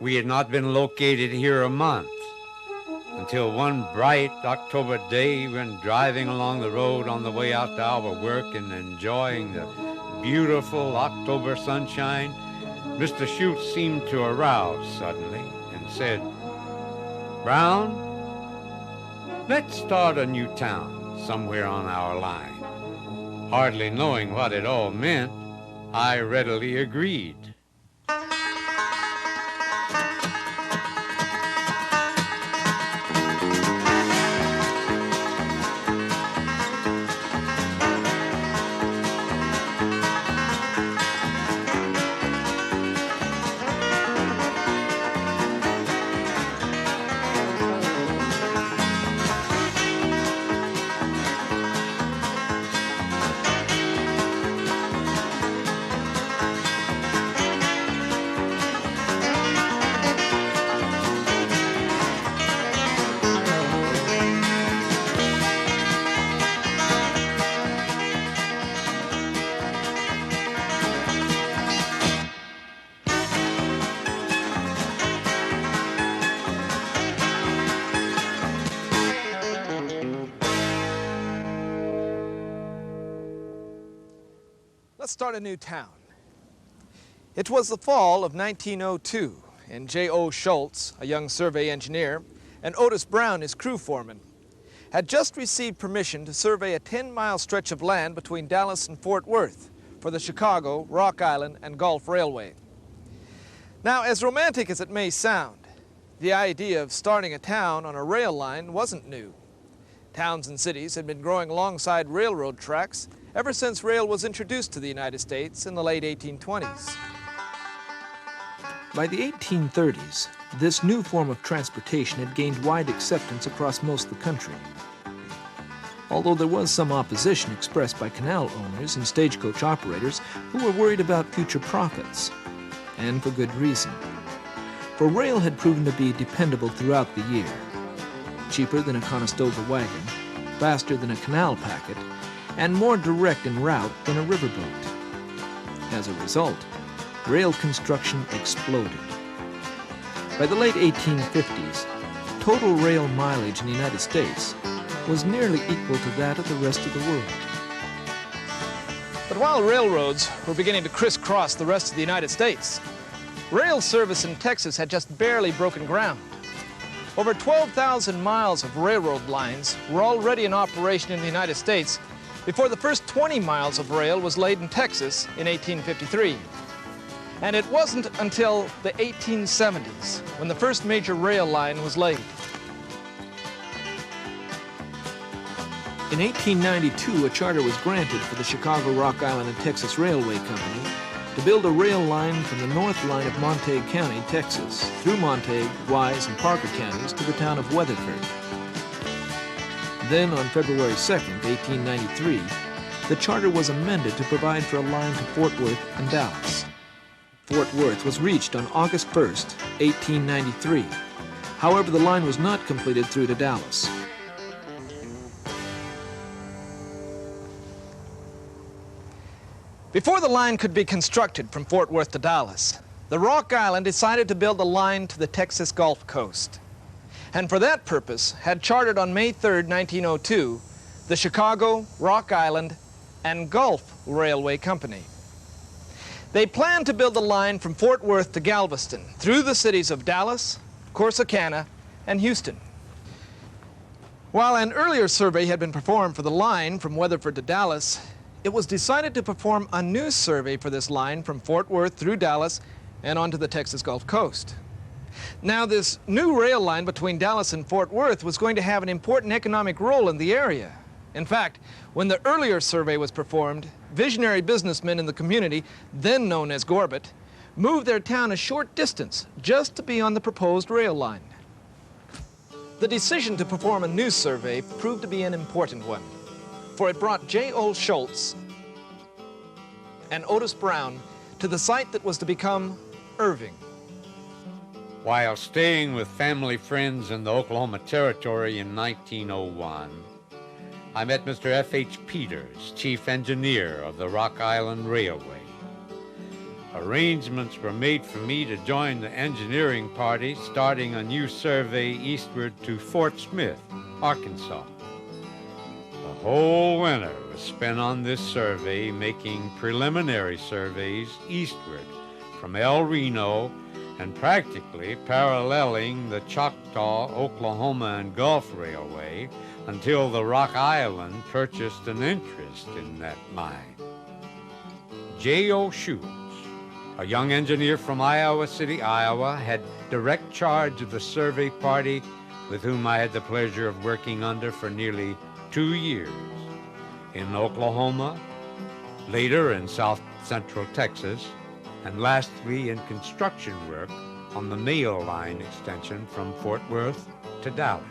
We had not been located here a month until one bright October day, when driving along the road on the way out to our work and enjoying the beautiful October sunshine, Mr. Schultz seemed to arouse suddenly and said, "Brown, let's start a new town somewhere on our line." Hardly knowing what it all meant, I readily agreed. Let's start a new town. It was the fall of 1902, and J.O. Schultz, a young survey engineer, and Otis Brown, his crew foreman, had just received permission to survey a 10-mile stretch of land between Dallas and Fort Worth for the Chicago, Rock Island, and Gulf Railway. Now, as romantic as it may sound, the idea of starting a town on a rail line wasn't new. Towns and cities had been growing alongside railroad tracks ever since rail was introduced to the United States in the late 1820s. By the 1830s, this new form of transportation had gained wide acceptance across most of the country. Although there was some opposition expressed by canal owners and stagecoach operators who were worried about future profits, and for good reason. For rail had proven to be dependable throughout the year, cheaper than a Conestoga wagon, faster than a canal packet, and more direct in route than a riverboat. As a result, rail construction exploded. By the late 1850s, total rail mileage in the United States was nearly equal to that of the rest of the world. But while railroads were beginning to crisscross the rest of the United States, rail service in Texas had just barely broken ground. Over 12,000 miles of railroad lines were already in operation in the United States before the first 20 miles of rail was laid in Texas in 1853. And it wasn't until the 1870s when the first major rail line was laid. In 1892, a charter was granted for the Chicago, Rock Island, and Texas Railway Company to build a rail line from the north line of Montague County, Texas, through Montague, Wise, and Parker counties to the town of Weatherford. Then, on February 2nd, 1893, the charter was amended to provide for a line to Fort Worth and Dallas. Fort Worth was reached on August 1st, 1893. However, the line was not completed through to Dallas. Before the line could be constructed from Fort Worth to Dallas, the Rock Island decided to build a line to the Texas Gulf Coast. And for that purpose had chartered on May 3rd, 1902, the Chicago, Rock Island, and Gulf Railway Company. They planned to build a line from Fort Worth to Galveston through the cities of Dallas, Corsicana, and Houston. While an earlier survey had been performed for the line from Weatherford to Dallas, it was decided to perform a new survey for this line from Fort Worth through Dallas and onto the Texas Gulf Coast. Now, this new rail line between Dallas and Fort Worth was going to have an important economic role in the area. In fact, when the earlier survey was performed, visionary businessmen in the community, then known as Gorbett, moved their town a short distance just to be on the proposed rail line. The decision to perform a new survey proved to be an important one, for it brought J.O. Schultz and Otis Brown to the site that was to become Irving. While staying with family friends in the Oklahoma Territory in 1901, I met Mr. F.H. Peters, chief engineer of the Rock Island Railway. Arrangements were made for me to join the engineering party, starting a new survey eastward to Fort Smith, Arkansas. The whole winter was spent on this survey, making preliminary surveys eastward from El Reno and practically paralleling the Choctaw, Oklahoma, and Gulf Railway until the Rock Island purchased an interest in that mine. J.O. Schultz, a young engineer from Iowa City, Iowa, had direct charge of the survey party with whom I had the pleasure of working under for nearly 2 years in Oklahoma, later in south central Texas, and lastly in construction work on the mail line extension from Fort Worth to Dallas.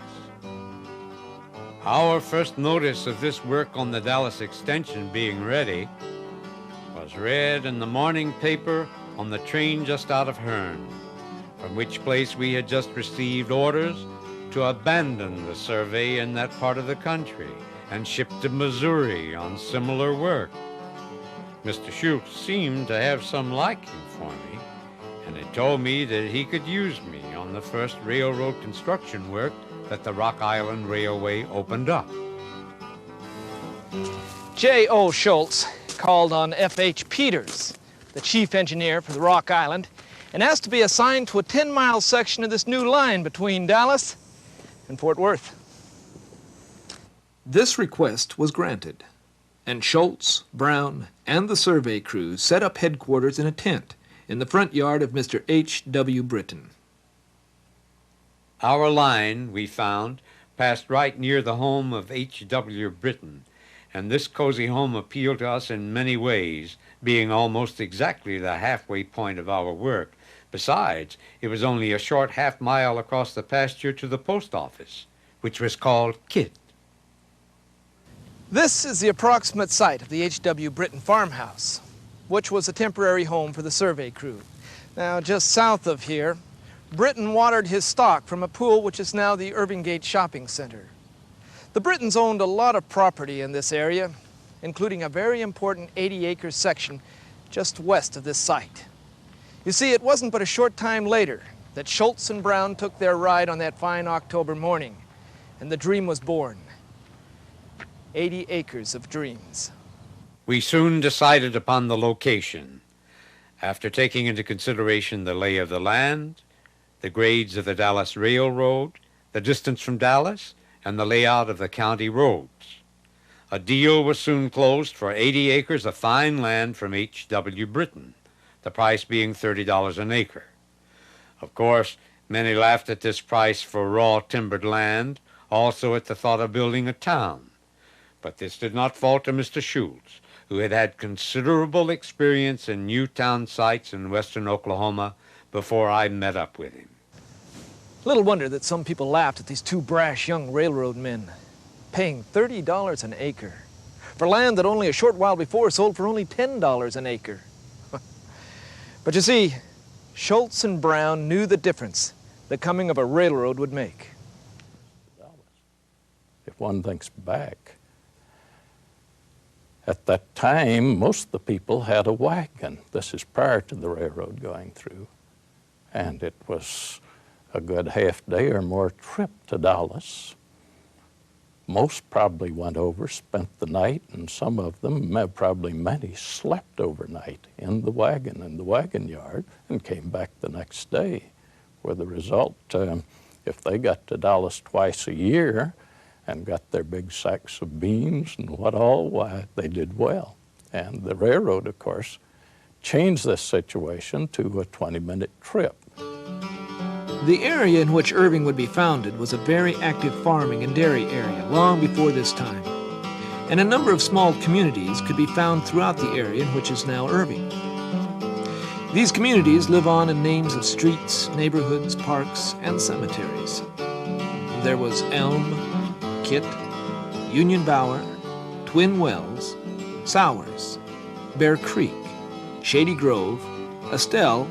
Our first notice of this work on the Dallas extension being ready was read in the morning paper on the train just out of Hearne, from which place we had just received orders to abandon the survey in that part of the country and ship to Missouri on similar work. Mr. Schultz seemed to have some liking for me, and had told me that he could use me on the first railroad construction work that the Rock Island Railway opened up. J.O. Schultz called on F.H. Peters, the chief engineer for the Rock Island, and asked to be assigned to a 10-mile section of this new line between Dallas and Fort Worth. This request was granted, and Schultz, Brown, and the survey crew set up headquarters in a tent in the front yard of Mr. H.W. Britton. Our line, we found, passed right near the home of H.W. Britton, and this cozy home appealed to us in many ways, being almost exactly the halfway point of our work. Besides, it was only a short half-mile across the pasture to the post office, which was called Kit. This is the approximate site of the H.W. Britton farmhouse, which was a temporary home for the survey crew. Now, just south of here, Britton watered his stock from a pool which is now the Irving Gate Shopping Center. The Brittons owned a lot of property in this area, including a very important 80-acre section just west of this site. You see, it wasn't but a short time later that Schultz and Brown took their ride on that fine October morning, and the dream was born. 80 acres of dreams. We soon decided upon the location, after taking into consideration the lay of the land, the grades of the Dallas Railroad, the distance from Dallas, and the layout of the county roads. A deal was soon closed for 80 acres of fine land from H.W. Britton, the price being $30 an acre. Of course, many laughed at this price for raw timbered land, also at the thought of building a town. But this did not falter Mr. Schultz, who had had considerable experience in new town sites in western Oklahoma before I met up with him. Little wonder that some people laughed at these two brash young railroad men, paying $30 an acre for land that only a short while before sold for only $10 an acre. But you see, Schultz and Brown knew the difference the coming of a railroad would make. If one thinks back, at that time, most of the people had a wagon. This is prior to the railroad going through. And it was a good half day or more trip to Dallas. Most probably went over, spent the night, and some of them, probably many, slept overnight in the wagon yard, and came back the next day. With the result, if they got to Dallas twice a year and got their big sacks of beans and what all, why, they did well. And the railroad, of course, changed this situation to a 20-minute trip. The area in which Irving would be founded was a very active farming and dairy area long before this time, and a number of small communities could be found throughout the area in which is now Irving. These communities live on in names of streets, neighborhoods, parks, and cemeteries. There was Elm, Kit, Union Bower, Twin Wells, Sowers, Bear Creek, Shady Grove, Estelle,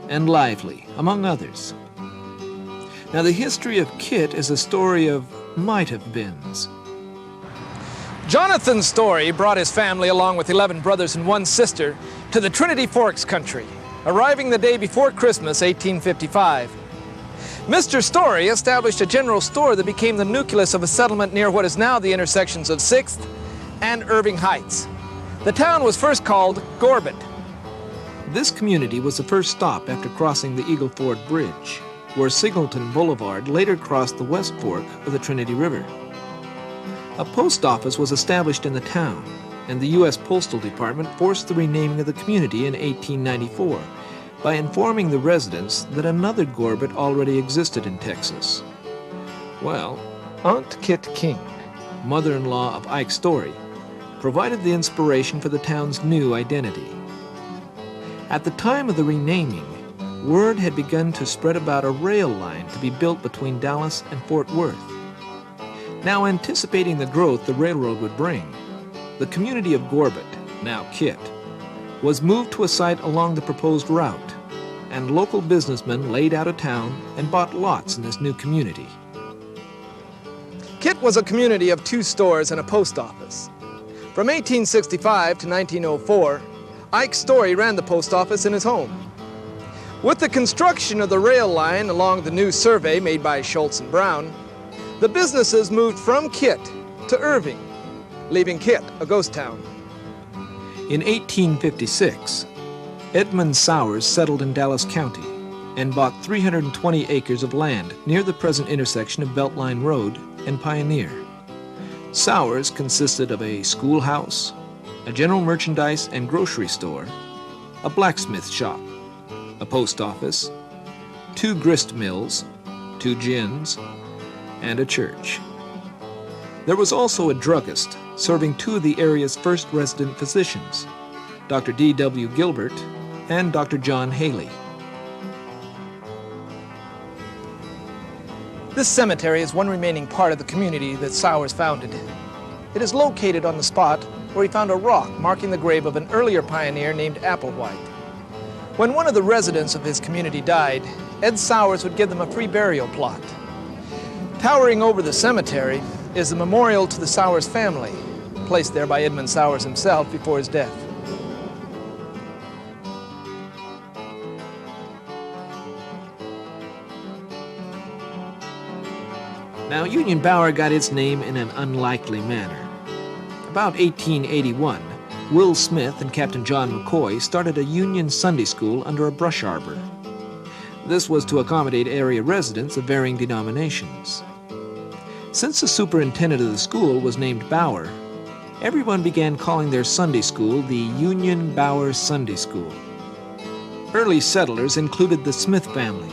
and Lively, among others. Now, the history of Kit is a story of might-have-beens. Jonathan Story brought his family, along with 11 brothers and 1 sister, to the Trinity Forks country, arriving the day before Christmas, 1855. Mr. Story established a general store that became the nucleus of a settlement near what is now the intersections of 6th and Irving Heights. The town was first called Gorbit. This community was the first stop after crossing the Eagle Ford Bridge, where Singleton Boulevard later crossed the West Fork of the Trinity River. A post office was established in the town, and the U.S. Postal Department forced the renaming of the community in 1894 by informing the residents that another Gorbit already existed in Texas. Well, Aunt Kit King, mother-in-law of Ike Story, provided the inspiration for the town's new identity. At the time of the renaming, word had begun to spread about a rail line to be built between Dallas and Fort Worth. Now, anticipating the growth the railroad would bring, the community of Gorbit, now Kit, was moved to a site along the proposed route, and local businessmen laid out a town and bought lots in this new community. Kit was a community of 2 stores and a post office. From 1865 to 1904, Ike Story ran the post office in his home. With the construction of the rail line along the new survey made by Schultz and Brown, the businesses moved from Kit to Irving, leaving Kit a ghost town. In 1856, Edmund Sowers settled in Dallas County and bought 320 acres of land near the present intersection of Beltline Road and Pioneer. Sowers consisted of a schoolhouse, a general merchandise and grocery store, a blacksmith shop, a post office, 2 grist mills, 2 gins, and a church. There was also a druggist serving 2 of the area's first resident physicians, Dr. D.W. Gilbert and Dr. John Haley. This cemetery is one remaining part of the community that Sowers founded. It is located on the spot where he found a rock marking the grave of an earlier pioneer named Applewhite. When one of the residents of his community died, Ed Sowers would give them a free burial plot. Towering over the cemetery is the memorial to the Sowers family, placed there by Edmund Sowers himself before his death. Now, Union Bower got its name in an unlikely manner. About 1881, Will Smith and Captain John McCoy started a Union Sunday school under a brush arbor. This was to accommodate area residents of varying denominations. Since the superintendent of the school was named Bower, everyone began calling their Sunday school the Union Bower Sunday School. Early settlers included the Smith family,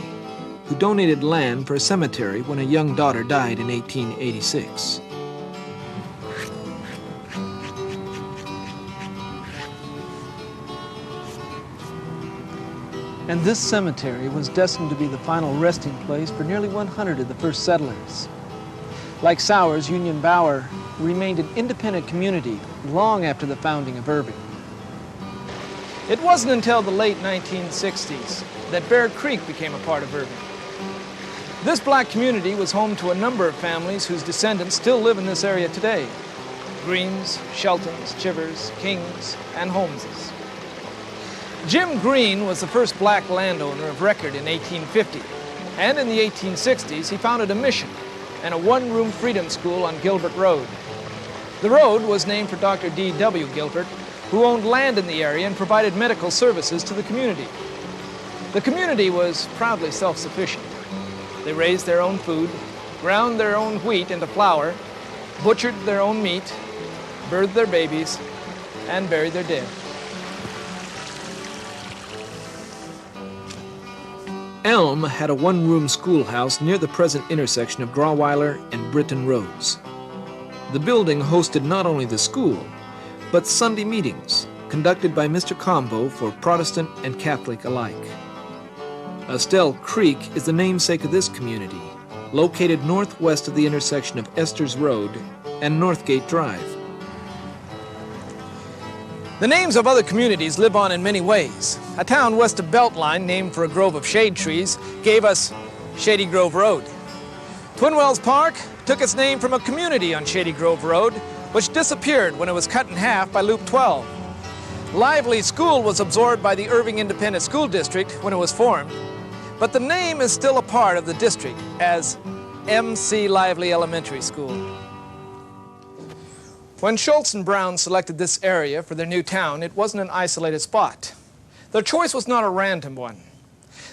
who donated land for a cemetery when a young daughter died in 1886. And this cemetery was destined to be the final resting place for nearly 100 of the first settlers. Like Sowers, Union Bower remained an independent community long after the founding of Irving. It wasn't until the late 1960s that Bear Creek became a part of Irving. This black community was home to a number of families whose descendants still live in this area today: Greens, Sheltons, Chivers, Kings, and Holmeses. Jim Green was the first black landowner of record in 1850, and in the 1860s he founded a mission and a one-room freedom school on Gilbert Road. The road was named for Dr. D.W. Gilbert, who owned land in the area and provided medical services to the community. The community was proudly self-sufficient. They raised their own food, ground their own wheat into flour, butchered their own meat, birthed their babies, and buried their dead. Elm had a one-room schoolhouse near the present intersection of Grawweiler and Britton Roads. The building hosted not only the school, but Sunday meetings, conducted by Mr. Combo for Protestant and Catholic alike. Estelle Creek is the namesake of this community, located northwest of the intersection of Esther's Road and Northgate Drive. The names of other communities live on in many ways. A town west of Beltline, named for a grove of shade trees, gave us Shady Grove Road. Twin Wells Park took its name from a community on Shady Grove Road, which disappeared when it was cut in half by Loop 12. Lively School was absorbed by the Irving Independent School District when it was formed, but the name is still a part of the district as M.C. Lively Elementary School. When Schultz and Brown selected this area for their new town, it wasn't an isolated spot. Their choice was not a random one.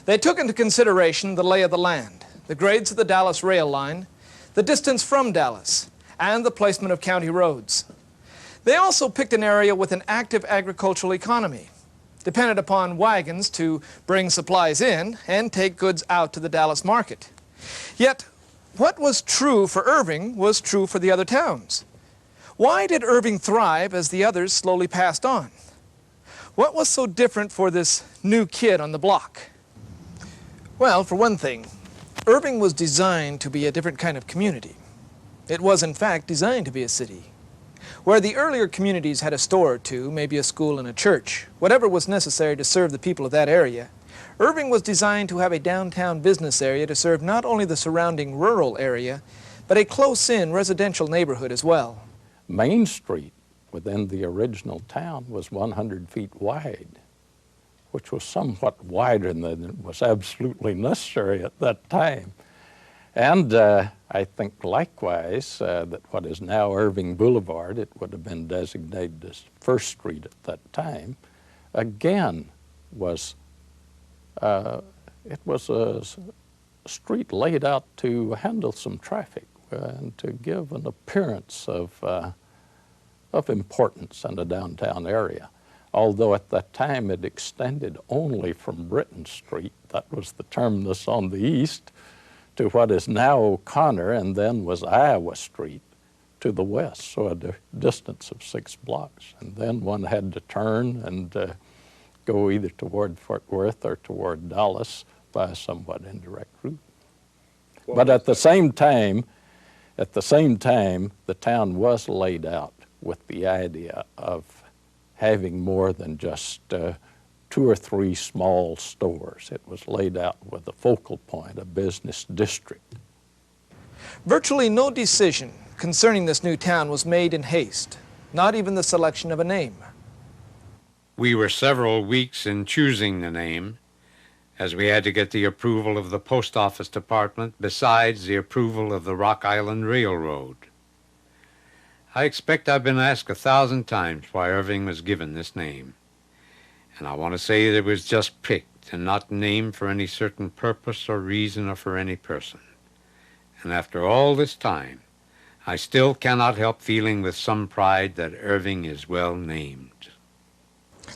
They took into consideration the lay of the land, the grades of the Dallas rail line, the distance from Dallas, and the placement of county roads. They also picked an area with an active agricultural economy, dependent upon wagons to bring supplies in and take goods out to the Dallas market. Yet, what was true for Irving was true for the other towns. Why did Irving thrive as the others slowly passed on? What was so different for this new kid on the block? Well, for one thing, Irving was designed to be a different kind of community. It was, in fact, designed to be a city. Where the earlier communities had a store or two, maybe a school and a church, whatever was necessary to serve the people of that area, Irving was designed to have a downtown business area to serve not only the surrounding rural area, but a close-in residential neighborhood as well. Main Street within the original town was 100 feet wide, which was somewhat wider than was absolutely necessary at that time. And I think likewise that what is now Irving Boulevard, it would have been designated as First Street at that time, again was, it was a street laid out to handle some traffic and to give an appearance of importance in a downtown area. Although at that time it extended only from Britton Street, that was the terminus on the east, to what is now O'Connor and then was Iowa Street to the west, so a distance of 6 blocks. And then one had to turn and go either toward Fort Worth or toward Dallas by a somewhat indirect route. But at the same time, the town was laid out with the idea of having more than just 2 or 3 small stores. It was laid out with a focal point, a business district. Virtually no decision concerning this new town was made in haste, not even the selection of a name. We were several weeks in choosing the name, as we had to get the approval of the Post Office Department besides the approval of the Rock Island Railroad. I expect I've been asked 1,000 times why Irving was given this name. And I want to say that it was just picked and not named for any certain purpose or reason or for any person. And after all this time, I still cannot help feeling with some pride that Irving is well named.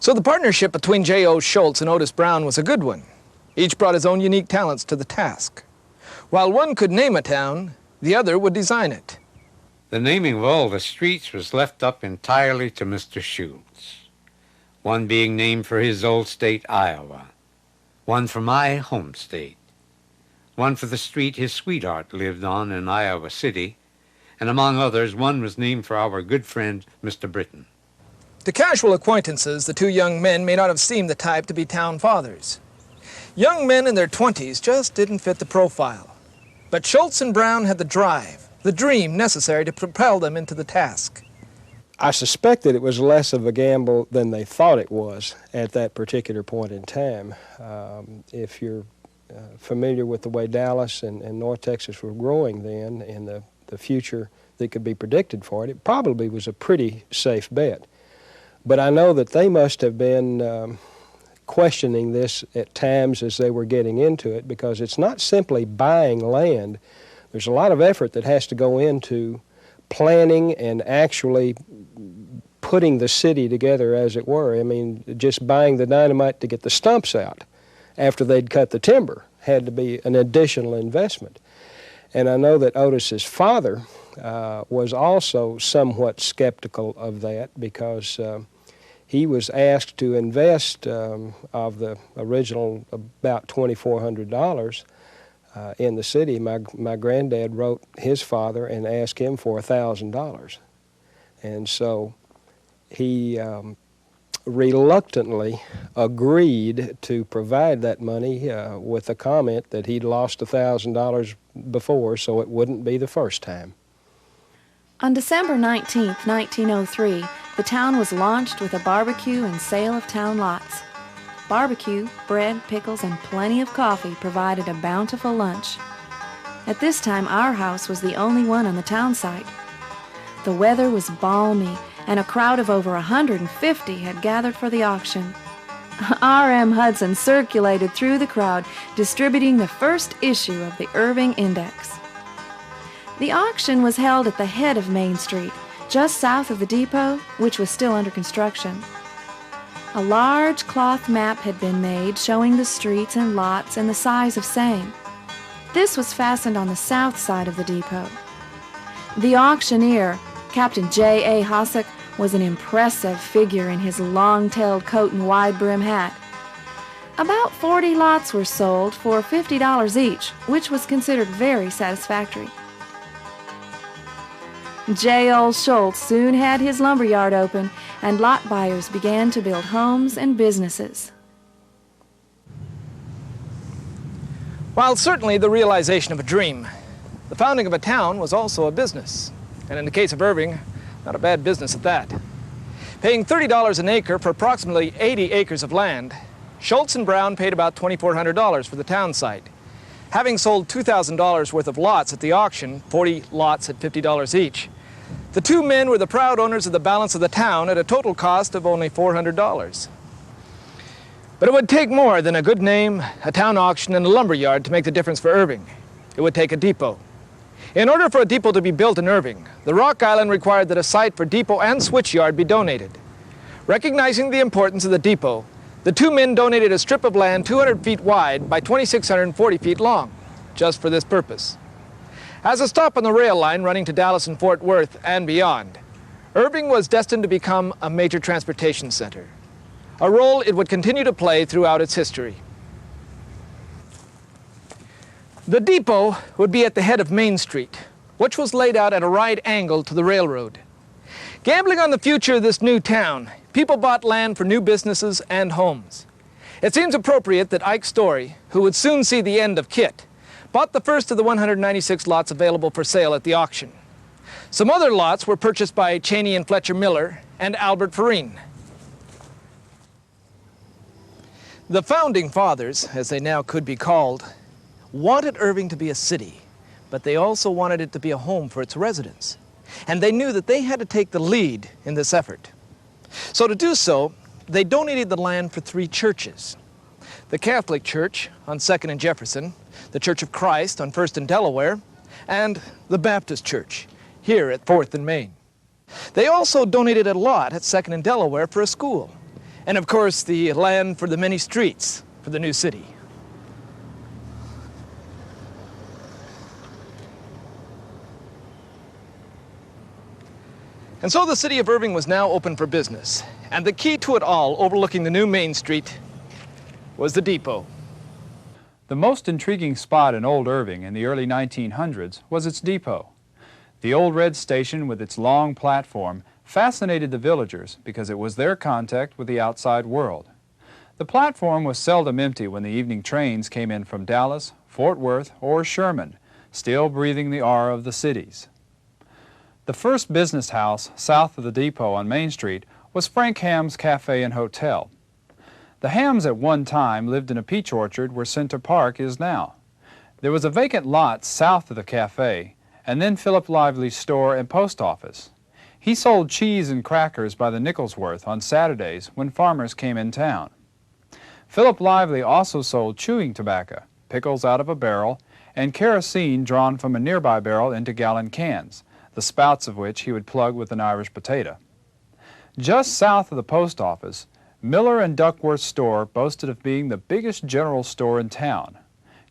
So the partnership between J.O. Schultz and Otis Brown was a good one. Each brought his own unique talents to the task. While one could name a town, the other would design it. The naming of all the streets was left up entirely to Mr. Schultz. One being named for his old state, Iowa, one for my home state, one for the street his sweetheart lived on in Iowa City, and among others, one was named for our good friend, Mr. Britton. To casual acquaintances, the 2 young men may not have seemed the type to be town fathers. Young men in their 20s just didn't fit the profile. But Schultz and Brown had the drive, the dream necessary to propel them into the task. I suspect that it was less of a gamble than they thought it was at that particular point in time. If you're familiar with the way Dallas and North Texas were growing then and the future that could be predicted for it, it probably was a pretty safe bet. But I know that they must have been questioning this at times as they were getting into it, because it's not simply buying land. There's a lot of effort that has to go into planning and actually putting the city together, as it were. I mean, just buying the dynamite to get the stumps out after they'd cut the timber had to be an additional investment. And I know that Otis's father was also somewhat skeptical of that, because he was asked to invest of the original about $2,400 in the city. My granddad wrote his father and asked him for $1,000. And so he reluctantly agreed to provide that money with the comment that he'd lost $1,000 before, so it wouldn't be the first time. On December 19, 1903, the town was launched with a barbecue and sale of town lots. Barbecue, bread, pickles, and plenty of coffee provided a bountiful lunch. At this time, our house was the only one on the town site. The weather was balmy, and a crowd of over 150 had gathered for the auction. R.M. Hudson circulated through the crowd, distributing the first issue of the Irving Index. The auction was held at the head of Main Street, just south of the depot, which was still under construction. A large cloth map had been made showing the streets and lots and the size of same. This was fastened on the south side of the depot. The auctioneer, Captain J.A. Hossack, was an impressive figure in his long-tailed coat and wide-brim hat. About 40 lots were sold for $50 each, which was considered very satisfactory. J. Ole Schultz soon had his lumberyard open, and lot buyers began to build homes and businesses. While certainly the realization of a dream, the founding of a town was also a business. And in the case of Irving, not a bad business at that. Paying $30 an acre for approximately 80 acres of land, Schultz and Brown paid about $2,400 for the town site. Having sold $2,000 worth of lots at the auction, 40 lots at $50 each, the two men were the proud owners of the balance of the town at a total cost of only $400. But it would take more than a good name, a town auction, and a lumberyard to make the difference for Irving. It would take a depot. In order for a depot to be built in Irving, the Rock Island required that a site for depot and switchyard be donated. Recognizing the importance of the depot, the two men donated a strip of land 200 feet wide by 2,640 feet long, just for this purpose. As a stop on the rail line running to Dallas and Fort Worth and beyond, Irving was destined to become a major transportation center, a role it would continue to play throughout its history. The depot would be at the head of Main Street, which was laid out at a right angle to the railroad. Gambling on the future of this new town, people bought land for new businesses and homes. It seems appropriate that Ike Story, who would soon see the end of Kit, bought the first of the 196 lots available for sale at the auction. Some other lots were purchased by Cheney and Fletcher Miller and Albert Farine. The Founding Fathers, as they now could be called, wanted Irving to be a city, but they also wanted it to be a home for its residents. And they knew that they had to take the lead in this effort. So to do so, they donated the land for 3 churches. The Catholic Church on 2nd and Jefferson, the Church of Christ on 1st and Delaware, and the Baptist Church here at 4th and Main. They also donated a lot at 2nd and Delaware for a school, and of course the land for the many streets for the new city. And so the city of Irving was now open for business, and the key to it all, overlooking the new Main Street, was the depot. The most intriguing spot in Old Irving in the early 1900s was its depot. The old red station with its long platform fascinated the villagers because it was their contact with the outside world. The platform was seldom empty when the evening trains came in from Dallas, Fort Worth, or Sherman, still breathing the aura of the cities. The first business house south of the depot on Main Street was Frank Ham's Cafe and Hotel. The Hams at one time lived in a peach orchard where Center Park is now. There was a vacant lot south of the cafe, and then Philip Lively's store and post office. He sold cheese and crackers by the nickel's worth on Saturdays when farmers came in town. Philip Lively also sold chewing tobacco, pickles out of a barrel, and kerosene drawn from a nearby barrel into gallon cans, the spouts of which he would plug with an Irish potato. Just south of the post office, Miller and Duckworth's store boasted of being the biggest general store in town.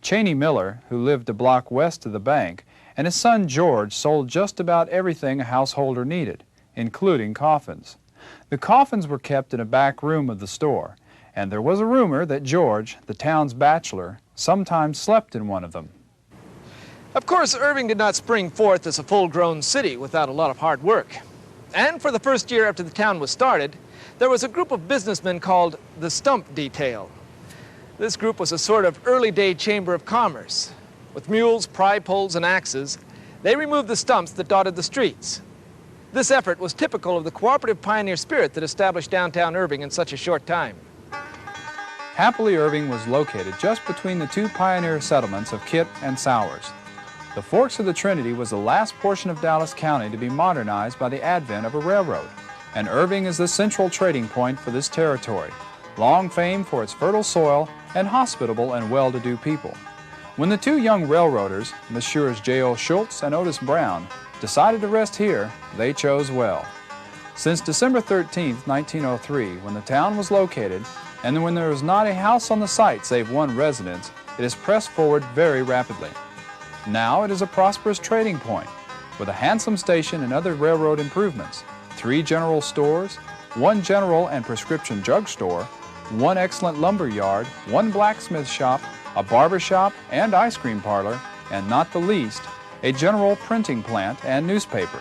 Cheney Miller, who lived a block west of the bank, and his son George sold just about everything a householder needed, including coffins. The coffins were kept in a back room of the store, and there was a rumor that George, the town's bachelor, sometimes slept in one of them. Of course, Irving did not spring forth as a full-grown city without a lot of hard work. And for the first year after the town was started, there was a group of businessmen called the Stump Detail. This group was a sort of early-day chamber of commerce. With mules, pry poles, and axes, they removed the stumps that dotted the streets. This effort was typical of the cooperative pioneer spirit that established downtown Irving in such a short time. Happily, Irving was located just between the two pioneer settlements of Kit and Sowers. The Forks of the Trinity was the last portion of Dallas County to be modernized by the advent of a railroad, and Irving is the central trading point for this territory, long famed for its fertile soil and hospitable and well-to-do people. When the two young railroaders, Messrs. J.O. Schultz and Otis Brown, decided to rest here, they chose well. Since December 13, 1903, when the town was located, and when there was not a house on the site save one residence, it has pressed forward very rapidly. Now it is a prosperous trading point, with a handsome station and other railroad improvements, 3 general stores, 1 general and prescription drug store, 1 excellent lumber yard, 1 blacksmith shop, a barber shop and ice cream parlor, and not the least, a general printing plant and newspaper.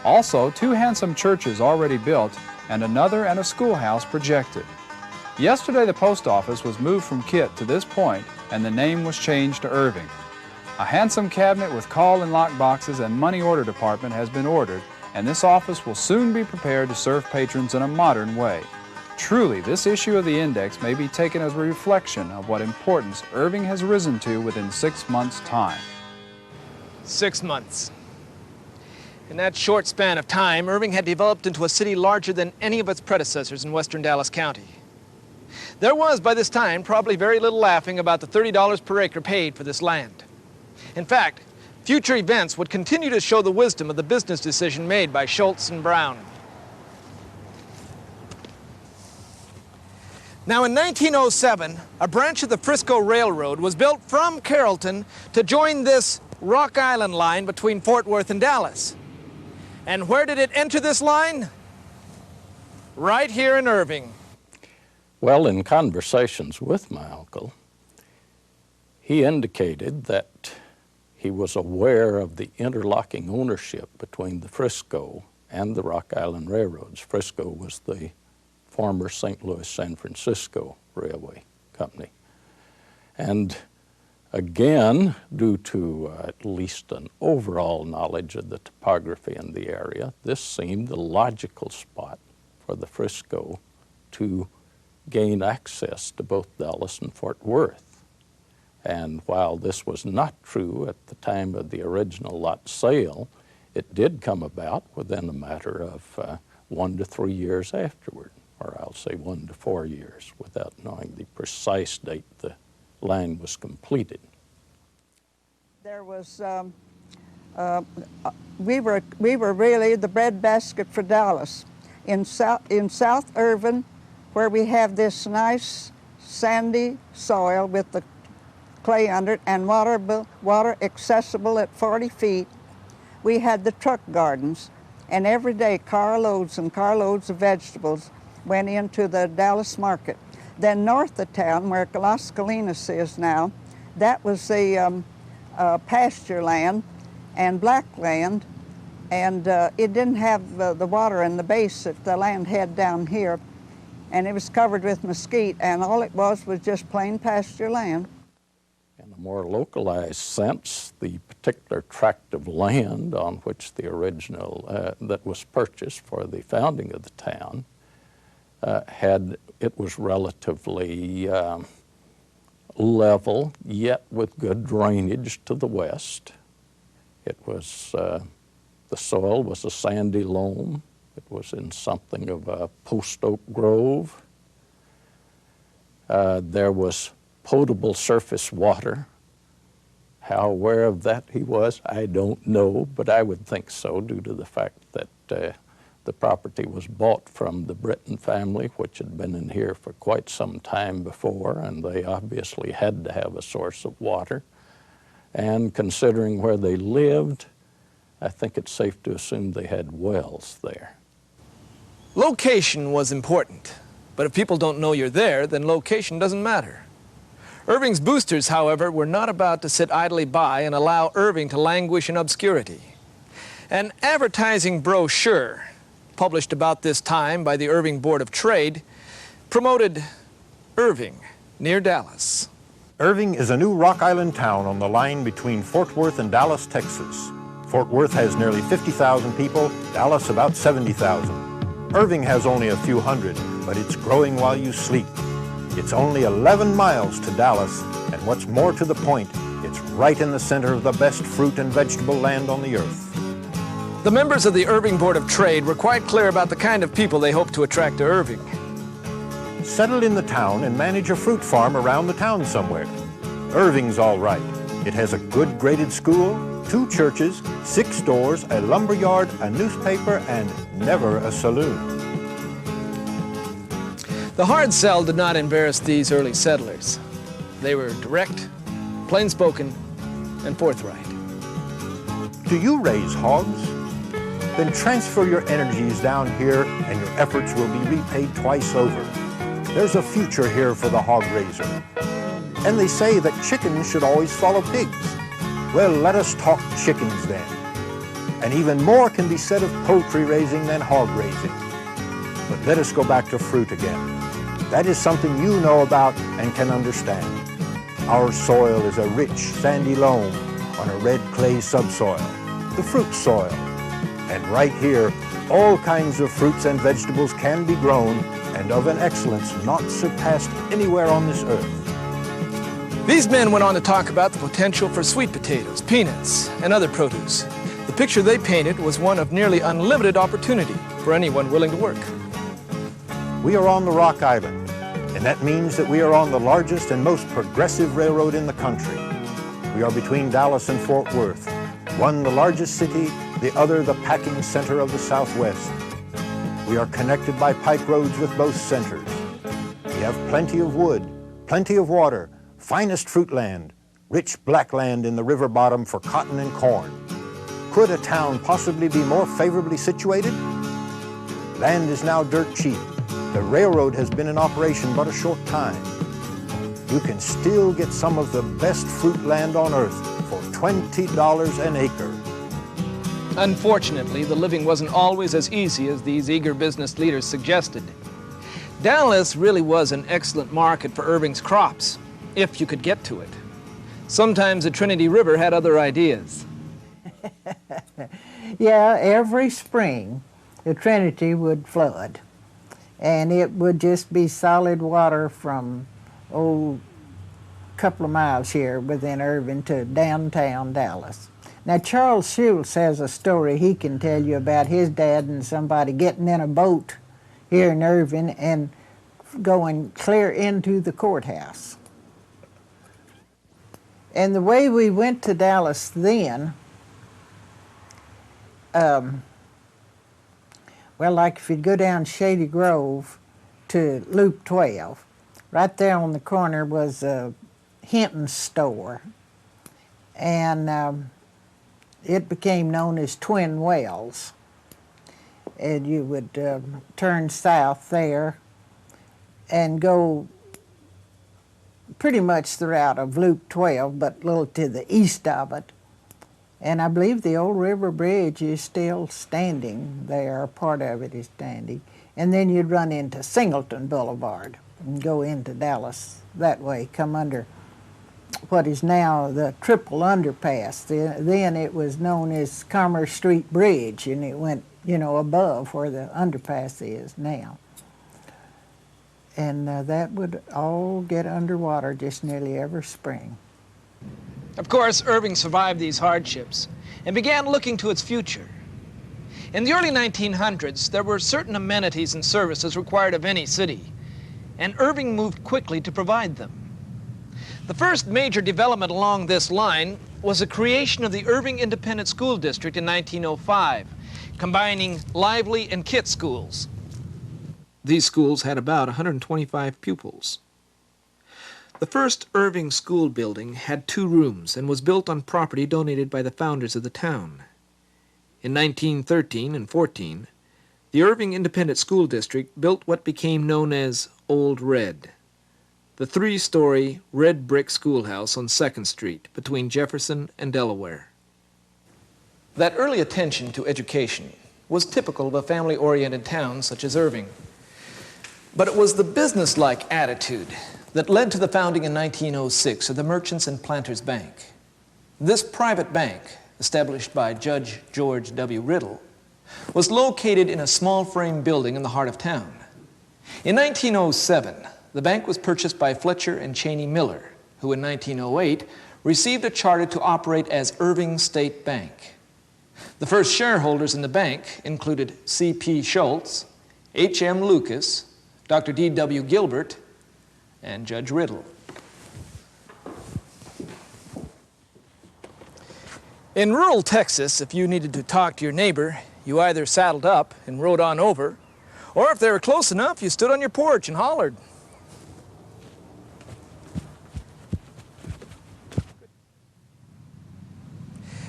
Also, 2 handsome churches already built, and another and a schoolhouse projected. Yesterday the post office was moved from Kit to this point, and the name was changed to Irving. A handsome cabinet with call and lock boxes and money order department has been ordered, and this office will soon be prepared to serve patrons in a modern way. Truly, this issue of the Index may be taken as a reflection of what importance Irving has risen to within 6 months' time. 6 months. In that short span of time, Irving had developed into a city larger than any of its predecessors in western Dallas County. There was, by this time, probably very little laughing about the $30 per acre paid for this land. In fact, future events would continue to show the wisdom of the business decision made by Schultz and Brown. Now, in 1907, a branch of the Frisco Railroad was built from Carrollton to join this Rock Island line between Fort Worth and Dallas. And where did it enter this line? Right here in Irving. Well, in conversations with my uncle, he indicated that he was aware of the interlocking ownership between the Frisco and the Rock Island Railroads. Frisco was the former St. Louis-San Francisco Railway Company. And again, due to at least an overall knowledge of the topography in the area, this seemed the logical spot for the Frisco to gain access to both Dallas and Fort Worth. And while this was not true at the time of the original lot sale, it did come about within a matter of 1 to 3 years afterward, or I'll say 1 to 4 years, without knowing the precise date the line was completed. There was, we were really the breadbasket for Dallas. In South Irving, where we have this nice sandy soil with the clay under it and water accessible at 40 feet, we had the truck gardens, and every day carloads and carloads of vegetables went into the Dallas market. Then north of town, where Las Colinas is now, that was the pasture land and black land, and it didn't have the water in the base that the land had down here, and it was covered with mesquite, and all it was just plain pasture land. In a more localized sense, the particular tract of land on which the original, that was purchased for the founding of the town, it was relatively level, yet with good drainage to the west. It was, the soil was a sandy loam. It was in something of a post oak grove. There was potable surface water. How aware of that he was, I don't know, but I would think so, due to the fact that the property was bought from the Britton family, which had been in here for quite some time before, and they obviously had to have a source of water. And considering where they lived, I think it's safe to assume they had wells there. Location was important, but if people don't know you're there, then location doesn't matter. Irving's boosters, however, were not about to sit idly by and allow Irving to languish in obscurity. An advertising brochure, published about this time by the Irving Board of Trade, promoted Irving, near Dallas. Irving is a new Rock Island town on the line between Fort Worth and Dallas, Texas. Fort Worth has nearly 50,000 people, Dallas about 70,000. Irving has only a few hundred, but it's growing while you sleep. It's only 11 miles to Dallas, and what's more to the point, it's right in the center of the best fruit and vegetable land on the earth. The members of the Irving Board of Trade were quite clear about the kind of people they hoped to attract to Irving. Settle in the town and manage a fruit farm around the town somewhere. Irving's all right. It has a good graded school, 2 churches, 6 stores, a lumber yard, a newspaper, and never a saloon. The hard sell did not embarrass these early settlers. They were direct, plain-spoken, and forthright. Do you raise hogs? Then transfer your energies down here and your efforts will be repaid twice over. There's a future here for the hog raiser. And they say that chickens should always follow pigs. Well, let us talk chickens then. And even more can be said of poultry raising than hog raising. But let us go back to fruit again. That is something you know about and can understand. Our soil is a rich, sandy loam on a red clay subsoil, the fruit soil. And right here, all kinds of fruits and vegetables can be grown and of an excellence not surpassed anywhere on this earth. These men went on to talk about the potential for sweet potatoes, peanuts, and other produce. The picture they painted was one of nearly unlimited opportunity for anyone willing to work. We are on the Rock Island, and that means that we are on the largest and most progressive railroad in the country. We are between Dallas and Fort Worth, one the largest city, the other the packing center of the Southwest. We are connected by pike roads with both centers. We have plenty of wood, plenty of water, finest fruit land, rich black land in the river bottom for cotton and corn. Could a town possibly be more favorably situated? Land is now dirt cheap. The railroad has been in operation but a short time. You can still get some of the best fruit land on earth for $20 an acre. Unfortunately, the living wasn't always as easy as these eager business leaders suggested. Dallas really was an excellent market for Irving's crops, if you could get to it. Sometimes the Trinity River had other ideas. Yeah, every spring the Trinity would flood, and it would just be solid water from a couple of miles here within Irving to downtown Dallas. Now, Charles Schultz has a story he can tell you about his dad and somebody getting in a boat here in Irving and going clear into the courthouse. And the way we went to Dallas then, well, like if you'd go down Shady Grove to Loop 12, right there on the corner was a Hinton's store. And it became known as Twin Wells. And you would turn south there and go pretty much the route of Loop 12, but a little to the east of it. And I believe the old river bridge is still standing there, part of it is standing. And then you'd run into Singleton Boulevard and go into Dallas that way, come under what is now the triple underpass. Then it was known as Commerce Street Bridge, and it went, you know, above where the underpass is now. And that would all get underwater just nearly every spring. Of course, Irving survived these hardships and began looking to its future. In the early 1900s, there were certain amenities and services required of any city, and Irving moved quickly to provide them. The first major development along this line was the creation of the Irving Independent School District in 1905, combining Lively and Kit schools. These schools had about 125 pupils. The first Irving school building had 2 rooms and was built on property donated by the founders of the town. In 1913 and 14, the Irving Independent School District built what became known as Old Red, the three-story red brick schoolhouse on 2nd Street between Jefferson and Delaware. That early attention to education was typical of a family-oriented town such as Irving. But it was the business-like attitude that led to the founding in 1906 of the Merchants and Planters Bank. This private bank, established by Judge George W. Riddle, was located in a small frame building in the heart of town. In 1907, the bank was purchased by Fletcher and Cheney Miller, who in 1908 received a charter to operate as Irving State Bank. The first shareholders in the bank included C.P. Schultz, H.M. Lucas, Dr. D.W. Gilbert, and Judge Riddle. In rural Texas, if you needed to talk to your neighbor, you either saddled up and rode on over, or if they were close enough, you stood on your porch and hollered.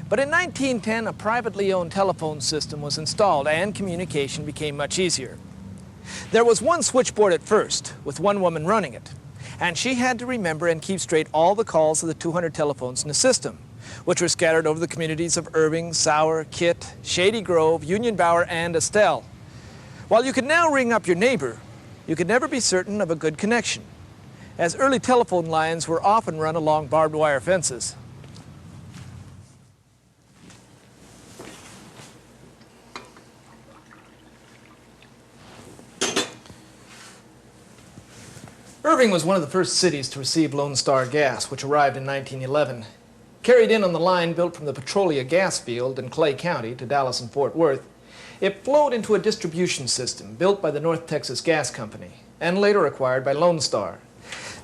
But in 1910, a privately owned telephone system was installed and communication became much easier. There was one switchboard at first, with one woman running it, and she had to remember and keep straight all the calls of the 200 telephones in the system, which were scattered over the communities of Irving, Sauer, Kit, Shady Grove, Union Bower, and Estelle. While you could now ring up your neighbor, you could never be certain of a good connection, as early telephone lines were often run along barbed wire fences. Irving was one of the first cities to receive Lone Star gas, which arrived in 1911. Carried in on the line built from the Petrolia gas field in Clay County to Dallas and Fort Worth, it flowed into a distribution system built by the North Texas Gas Company and later acquired by Lone Star.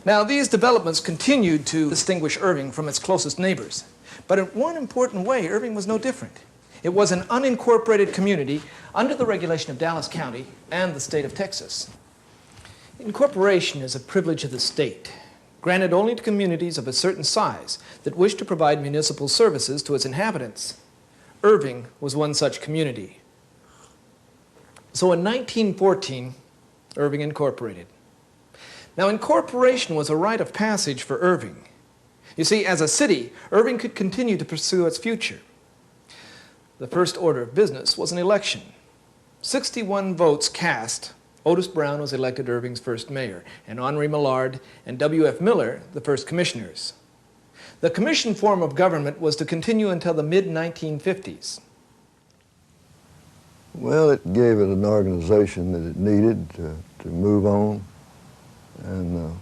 Now, these developments continued to distinguish Irving from its closest neighbors. But in one important way, Irving was no different. It was an unincorporated community under the regulation of Dallas County and the state of Texas. Incorporation is a privilege of the state, granted only to communities of a certain size that wish to provide municipal services to its inhabitants. Irving was one such community. So in 1914, Irving incorporated. Now, incorporation was a rite of passage for Irving. You see, as a city, Irving could continue to pursue its future. The first order of business was an election. 61 votes cast, Otis Brown was elected Irving's first mayor, and Henri Millard and W.F. Miller the first commissioners. The commission form of government was to continue until the mid-1950s. Well, it gave it an organization that it needed to move on and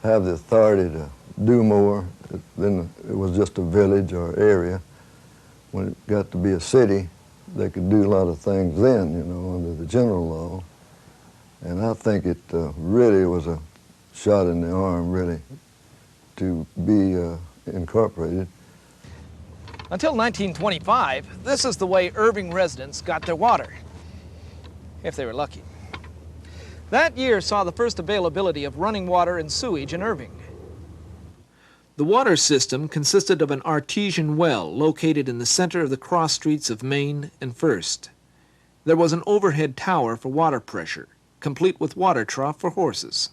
have the authority to do more than it was just a village or area. When it got to be a city, they could do a lot of things then, you know, under the general law. And I think it really was a shot in the arm, really, to be incorporated. Until 1925, this is the way Irving residents got their water, if they were lucky. That year saw the first availability of running water and sewage in Irving. The water system consisted of an artesian well located in the center of the cross streets of Main and First. There was an overhead tower for water pressure, complete with water trough for horses.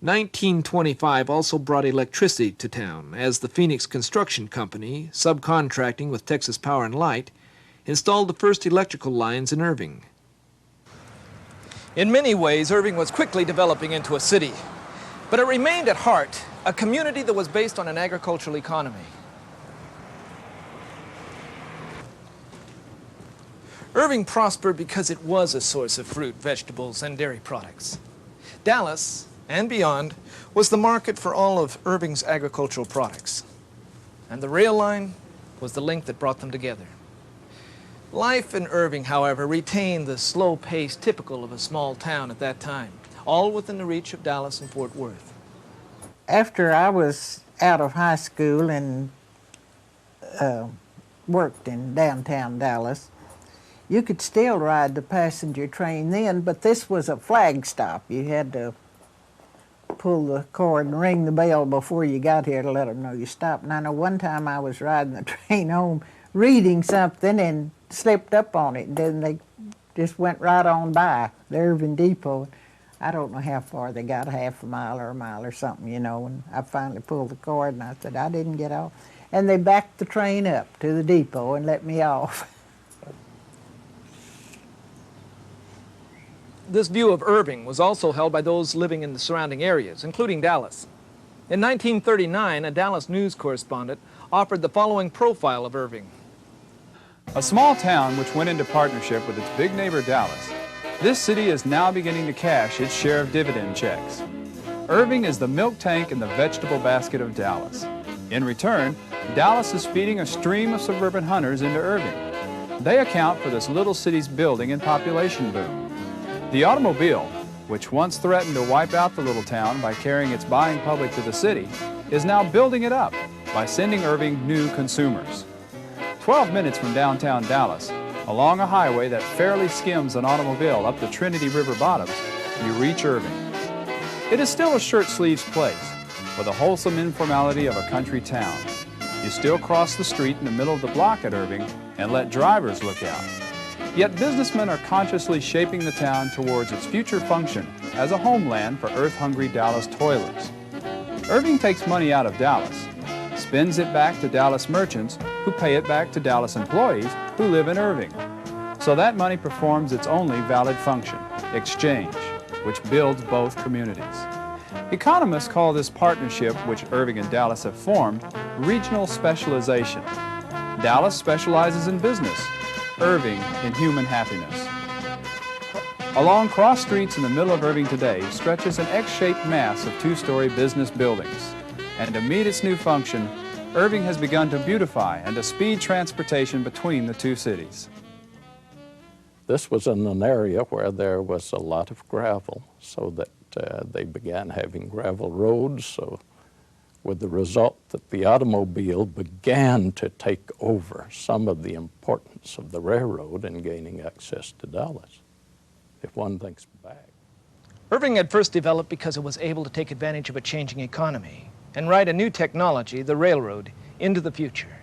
1925 also brought electricity to town as the Phoenix Construction Company, subcontracting with Texas Power and Light, installed the first electrical lines in Irving. In many ways, Irving was quickly developing into a city, but it remained at heart a community that was based on an agricultural economy. Irving prospered because it was a source of fruit, vegetables, and dairy products. Dallas, and beyond, was the market for all of Irving's agricultural products. And the rail line was the link that brought them together. Life in Irving, however, retained the slow pace typical of a small town at that time, all within the reach of Dallas and Fort Worth. After I was out of high school and worked in downtown Dallas, you could still ride the passenger train then, but this was a flag stop. You had to pull the cord and ring the bell before you got here to let them know you stopped. And I know one time I was riding the train home reading something and slipped up on it. Then they just went right on by the Irving Depot. I don't know how far they got, half a mile or a mile or something, you know, and I finally pulled the cord and I said, I didn't get off. And they backed the train up to the depot and let me off. This view of Irving was also held by those living in the surrounding areas, including Dallas. In 1939, a Dallas news correspondent offered the following profile of Irving. A small town which went into partnership with its big neighbor Dallas, this city is now beginning to cash its share of dividend checks. Irving is the milk tank and the vegetable basket of Dallas. In return, Dallas is feeding a stream of suburban hunters into Irving. They account for this little city's building and population boom. The automobile, which once threatened to wipe out the little town by carrying its buying public to the city, is now building it up by sending Irving new consumers. 12 minutes from downtown Dallas, along a highway that fairly skims an automobile up the Trinity River bottoms, you reach Irving. It is still a shirt-sleeves place, with the wholesome informality of a country town. You still cross the street in the middle of the block at Irving and let drivers look out. Yet businessmen are consciously shaping the town towards its future function as a homeland for earth-hungry Dallas toilers. Irving takes money out of Dallas, spends it back to Dallas merchants who pay it back to Dallas employees who live in Irving. So that money performs its only valid function, exchange, which builds both communities. Economists call this partnership, which Irving and Dallas have formed, regional specialization. Dallas specializes in business, Irving in human happiness. Along cross streets in the middle of Irving today stretches an X-shaped mass of two-story business buildings. And to meet its new function, Irving has begun to beautify and to speed transportation between the two cities. This was in an area where there was a lot of gravel, so that they began having gravel roads, so with the result that the automobile began to take over some of the importance of the railroad in gaining access to Dallas, if one thinks back. Irving had first developed because it was able to take advantage of a changing economy and ride a new technology, the railroad, into the future.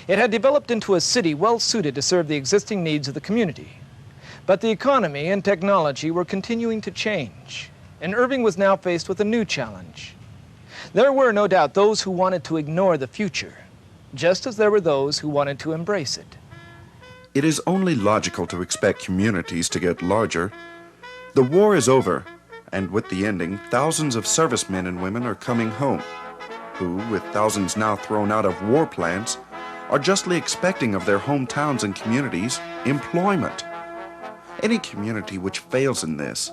It had developed into a city well suited to serve the existing needs of the community. But the economy and technology were continuing to change, and Irving was now faced with a new challenge. There were no doubt those who wanted to ignore the future, just as there were those who wanted to embrace it. It is only logical to expect communities to get larger. The war is over, and with the ending, thousands of servicemen and women are coming home, who, with thousands now thrown out of war plants, are justly expecting of their hometowns and communities employment. Any community which fails in this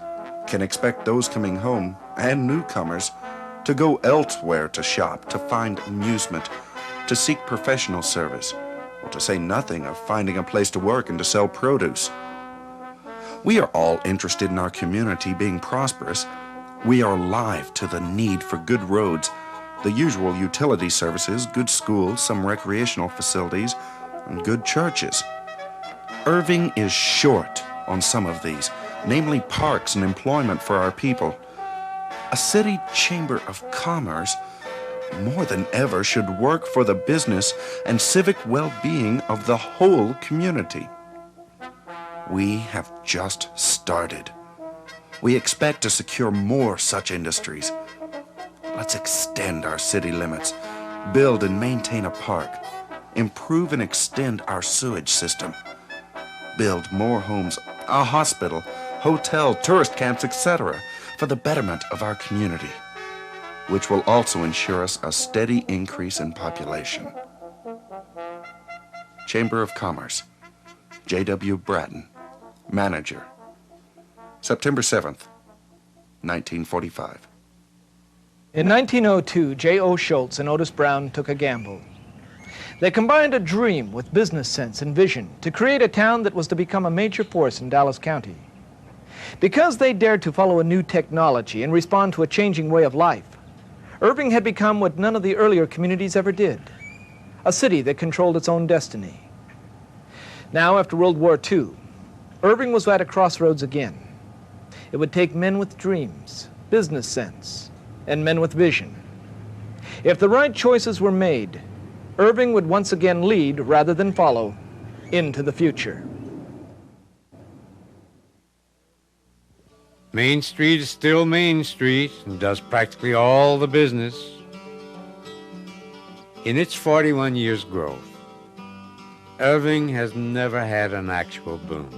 can expect those coming home and newcomers to go elsewhere to shop, to find amusement, to seek professional service, or to say nothing of finding a place to work and to sell produce. We are all interested in our community being prosperous. We are alive to the need for good roads, the usual utility services, good schools, some recreational facilities, and good churches. Irving is short on some of these, namely parks and employment for our people. A city chamber of commerce, more than ever, should work for the business and civic well-being of the whole community. We have just started. We expect to secure more such industries. Let's extend our city limits, build and maintain a park, improve and extend our sewage system, build more homes, a hospital, hotel, tourist camps, etc., for the betterment of our community, which will also ensure us a steady increase in population. Chamber of Commerce, J.W. Bratton, Manager, September 7th, 1945. In 1902, J.O. Schultz and Otis Brown took a gamble. They combined a dream with business sense and vision to create a town that was to become a major force in Dallas County. Because they dared to follow a new technology and respond to a changing way of life, Irving had become what none of the earlier communities ever did, a city that controlled its own destiny. Now, after World War II, Irving was at a crossroads again. It would take men with dreams, business sense, and men with vision. If the right choices were made, Irving would once again lead, rather than follow, into the future. Main Street is still Main Street and does practically all the business. In its 41 years' growth, Irving has never had an actual boom.